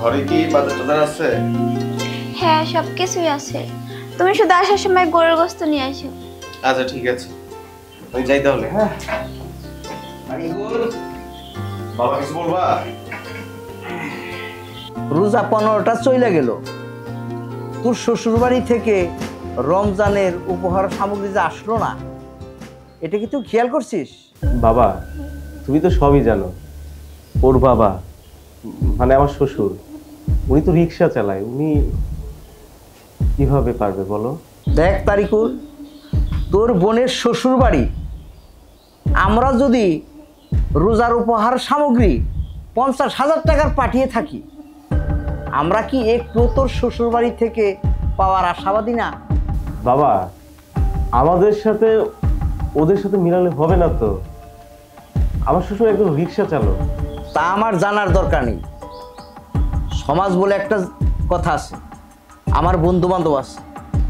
ঘরে কি বাজার টাজার আছে? হ্যাঁ, সবকিছুই আছে। তুমি শুধু আসার সময় গরুর গোশত নিয়ে আসো। আচ্ছা ঠিক আছে, আমি যাই তাহলে। হ্যাঁ বাবা, কিছু বলবা? রোজা 15টা চলে গেল, তোর শ্বশুর বাড়ি থেকে রমজানের উপহার সামগ্রী যে আসলো না, এটা কি তুই খেয়াল করছিস? বাবা, তুমি তো সবই জানো। ওর বাবা মানে আমার শ্বশুর, উনি তো রিক্সা চালায়, উনি কিভাবে পারবে বলো? দেখ তারিকুল, তোর বোনের শ্বশুর বাড়ি আমরা যদি রোজার উপহার সামগ্রী 50,000 টাকার পাঠিয়ে থাকি, আমরা কি একটু তোর শ্বশুর বাড়ি থেকে পাওয়ার আশাবাদী না? বাবা, আমাদের সাথে ওদের সাথে মিলালে হবে না তো। আমার শ্বশুর একদম রিক্সা চালক। তা আমার জানার দরকার নেই। সমাজ বলে একটা কথা আছে, আমার বন্ধু বান্ধব আছে,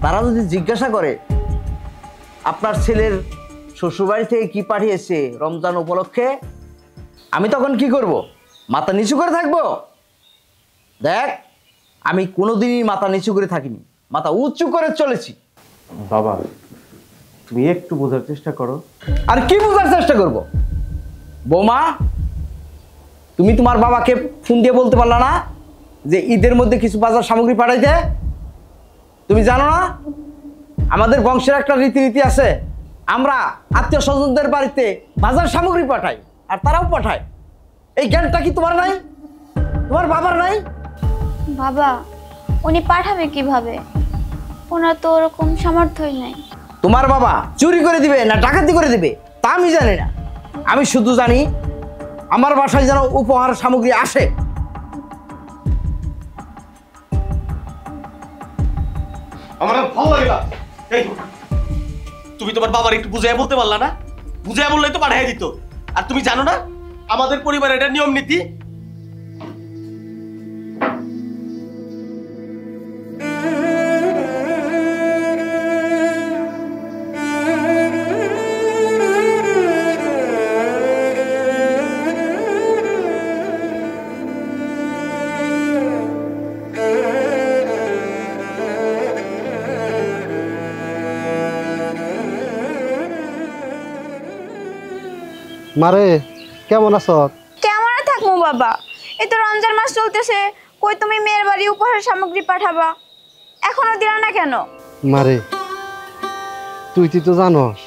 তারা যদি জিজ্ঞাসা করে আপনার ছেলের শ্বশুরবাড়ি থেকে কি পাঠিয়েছে রমজান উপলক্ষে, আমি তখন কি করব? মাথা নিচু করে থাকবো? দেখ, আমি কোনোদিনই মাথা নিচু করে থাকিনি, মাথা উঁচু করে চলেছি। বাবা, তুমি একটু বোঝার চেষ্টা করো। আর কি বোঝার চেষ্টা করব? বৌমা, তুমি তোমার বাবাকে ফোন দিয়ে বলতে পারলা না যে ঈদের মধ্যে কিছু বাজার সামগ্রী পাঠাইতে? তুমি জানো না আমাদের বংশের একটা রীতিনীতি আছে, আমরা আত্মীয় স্বজনদের বাড়িতে বাজার সামগ্রী পাঠাই আর তারাও পাঠায়। এই জ্ঞানটা কি তোমার নাই? তোমার বাবার নাই? বাবা, উনি পাঠাবে কিভাবে? ওনার তো ওরকম সামর্থ্যই নাই। তোমার বাবা চুরি করে দিবে না ডাকাতি করে দিবে তা আমি জানি না। আমি শুধু জানি আমার বাসায় যেন উপহার সামগ্রী আসে। আমার ভালো লাগে না। এই তুমি তোমার বাবার একটু বুঝাইয়া বলতে পারলা না? বুঝাইয়া বললেই তো পাঠাই দিত। আর তুমি জানো না আমাদের পরিবারের এটা নিয়ম নীতি। মারে, কেমন আছো? কেমন আর থাকবো বাবা, এই তো রমজান মাস চলতেছে, কই তুমি মেয়ের বাড়ি উপহার সামগ্রী পাঠাবা, এখনো দিলা না কেন? মারে, তুই তো জানোস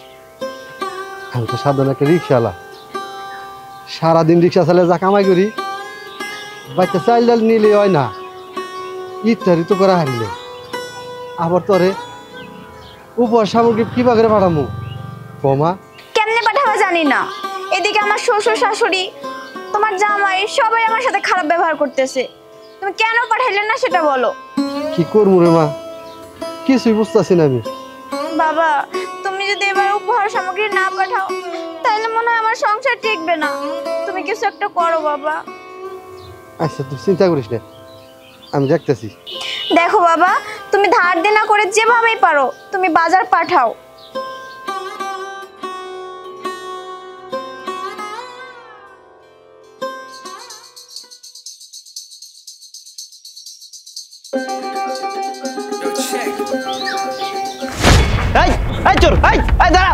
আমি তো সাধারণ একটা রিক্সাওয়ালা। সারাদিন রিক্সা চালিয়ে যা কামাই করি, বাচ্চা চাল ডাল নিলে হয় না, ইত্যাদি তো করা হারিলে আবার তোরে উপহার সামগ্রী কিবা করে পাঠামু কমা? কেমনে পাঠাবা জানি না, এদিকে আমার শ্বশুর শাশুড়ি তোমার জামাই সবাই আমার সাথে খারাপ ব্যবহার করতেছে। তুমি কেন পাঠাইলে না সেটা বলো। কি করবো রে মা, কিছুই বুঝতেছি না আমি। বাবা, তুমি যদি এবার উপহার সামগ্রী না পাঠাও তাহলে মনে হয় আমার সংসার টিকবে না। তুমি কিছু একটা করো বাবা। আচ্ছা, তুই চিন্তা করিস না, আমি দেখতেছি। দেখো বাবা, তুমি ধার দেনা করে যেভাবেই পারো তুমি বাজার পাঠাও। এই এই চোর, এই এই দাঁড়া,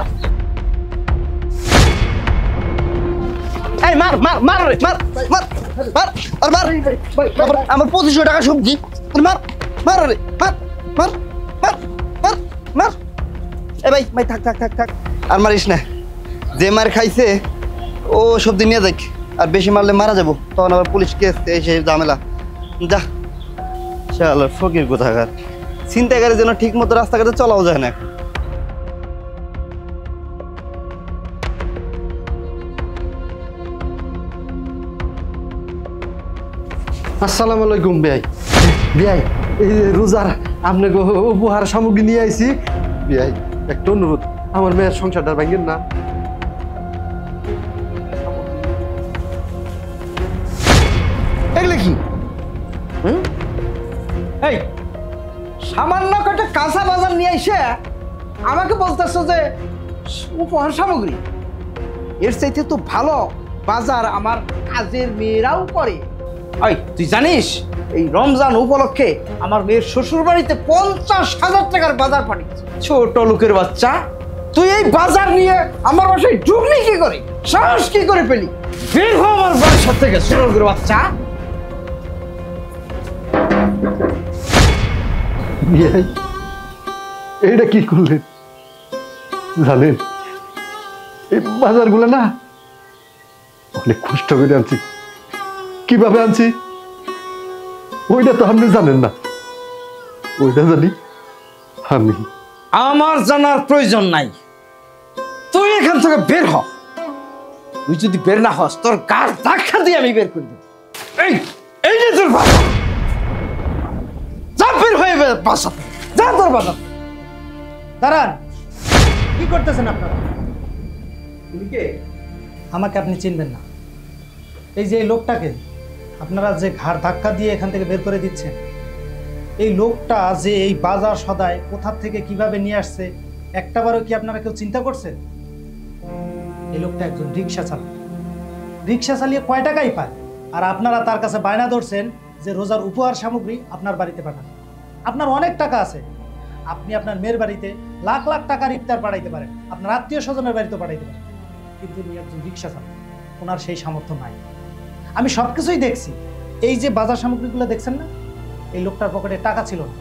এই মার মার মার রে, মার মার মার আর মার আমার 2500 টাকা সবজি, মার মার রে, মার মার মার মার মার। এই ভাই ভাই থাক থাক থাক থাক, আর মারিস না। যে মার খাইছে ও সবজি নিয়ে যাক, আর বেশি মারলে মারা যাবো, তখন আবার পুলিশ কেস এসে ঝামেলা। যা শালা ফকির কোথাকার, ছিনতাইকারীর জন্য ঠিক মতো রাস্তাঘাটে চলাও যায় না। আসসালামু আলাইকুম বিয়াই। বিয়াই, এই রোজার আপনাকে উপহার সামগ্রী নিয়ে আইছি। বিয়াই, একটা অনুরোধ, আমার মেয়ের সংসারটা ভাঙেন না। এগুলো কি? এই সামান্য কটা কাঁচা বাজার নিয়ে এসে আমাকে বলতেছো যে উপহার সামগ্রী? এর চাইতে তো ভালো বাজার আমার কাজের মেয়েরাও করে। ওই তুই জানিস এই রমজান উপলক্ষে আমার মেয়ের শ্বশুর বাড়িতে 50,000 টাকার বাজার পাঠিয়েছে। ছোট লোকের বাচ্চা, তুই এই বাজার নিয়ে আমার বাসায় ঢুকলি কি করে? সাহস কি করে পেলি? বের হ আমার বাসার থেকে ছোট লোকের বাচ্চা। বিয়াই এইটা কি করলেন জানেন? এই বাজারগুলো না অনেক কষ্ট করে আনছি। কিভাবে আনছি ওইটা তো আপনি জানেন না, ওইটা জানি আমি। আমার জানার প্রয়োজন নাই, তুই এখান থেকে বের হ। তুই যদি বের না হস তোর গার ধাক্কা দিয়ে আমি বের করে দেব। এই এই যে তোর বাসা, যা বের হয়ে বাসা, যা তোর বাসা। দাঁড়ান, কি করতেছেন আপনারা? আমাকে আপনি চিনবেন না। এই যে এই লোকটাকে আপনারা যে ঘাড় ধাক্কা দিয়ে এখান থেকে বের করে দিচ্ছেন, এই লোকটা যে এই বাজার সদায় কোথা থেকে কিভাবে নিয়ে আসছে একটাবারও কি আপনারা কেউ চিন্তা করছেন? এই লোকটা একজন রিক্সা চালক। রিক্সা চালিয়ে কয় টাকাই পায়, আর আপনারা তার কাছে বায়না ধরছেন যে রোজার উপহার সামগ্রী আপনার বাড়িতে পাঠান। আপনার অনেক টাকা আছে, আপনি আপনার মেয়ের বাড়িতে লাখ লাখ টাকার ইফতার পাঠাইতে পারেন, আপনার আত্মীয় স্বজনের বাড়িতে পাঠাইতে পারেন, কিন্তু উনি একজন রিক্সা চালক, ওনার সেই সামর্থ্য নাই। আমি সব কিছুই দেখছি। এই যে বাজার সামগ্রীগুলো দেখছেন না, এই লোকটার পকেটে টাকা ছিল না।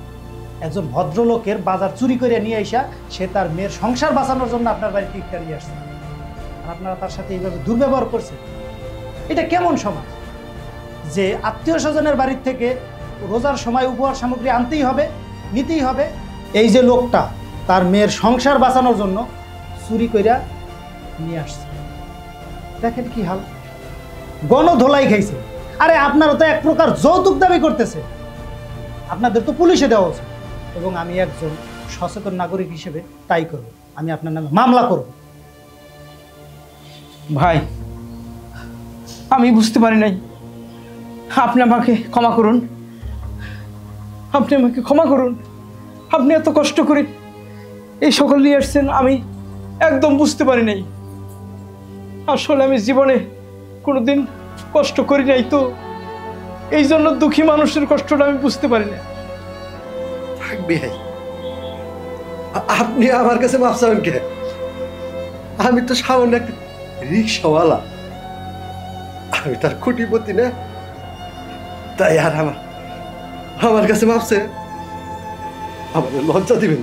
একজন ভদ্রলোকের বাজার চুরি করে নিয়ে আসা সে তার মেয়ের সংসার বাঁচানোর জন্য আপনার বাড়িতে ইফতার নিয়ে আসছে, আর আপনারা তার সাথে এইভাবে দুর্ব্যবহার করছেন। এটা কেমন সমাজ যে আত্মীয় স্বজনের বাড়ির থেকে রোজার সময় উপহার সামগ্রী আনতেই হবে, নিতেই হবে? এই যে লোকটা তার মেয়ের সংসার বাঁচানোর জন্য চুরি কইরা নিয়ে আসছে, দেখেন কি হাল, গণধোলাই খাইছে। আরে আপনারা তো এক প্রকার যৌতুক দাবি করতেছে, আপনাদের তো পুলিশে দেওয়া উচিত, এবং আমি একজন সচেতন নাগরিক হিসেবে তাই করব, আমি আপনার নামে মামলা করব। ভাই আমি বুঝতে পারি নাই, আপনি আমাকে ক্ষমা করুন, আপনি আমাকে ক্ষমা করুন। আপনি এত কষ্ট করে এই সকল নিয়ে আসছেন, আমি একদম বুঝতে পারি নাই। আসলে আমি জীবনে কোনোদিন কষ্ট করি নাই, তো এই জন্য দুঃখী মানুষের কষ্টটা আমি বুঝতে পারি না। থাকবি আপনি আমার কাছে মাফ চাবেন কে? আমি তো সামান্য একটা রিক্সাওয়ালা, আমি তার খুঁটিপতি না, তাই আর আমার কাছে মাফ চেয়ে আমার লজ্জা দিবেন।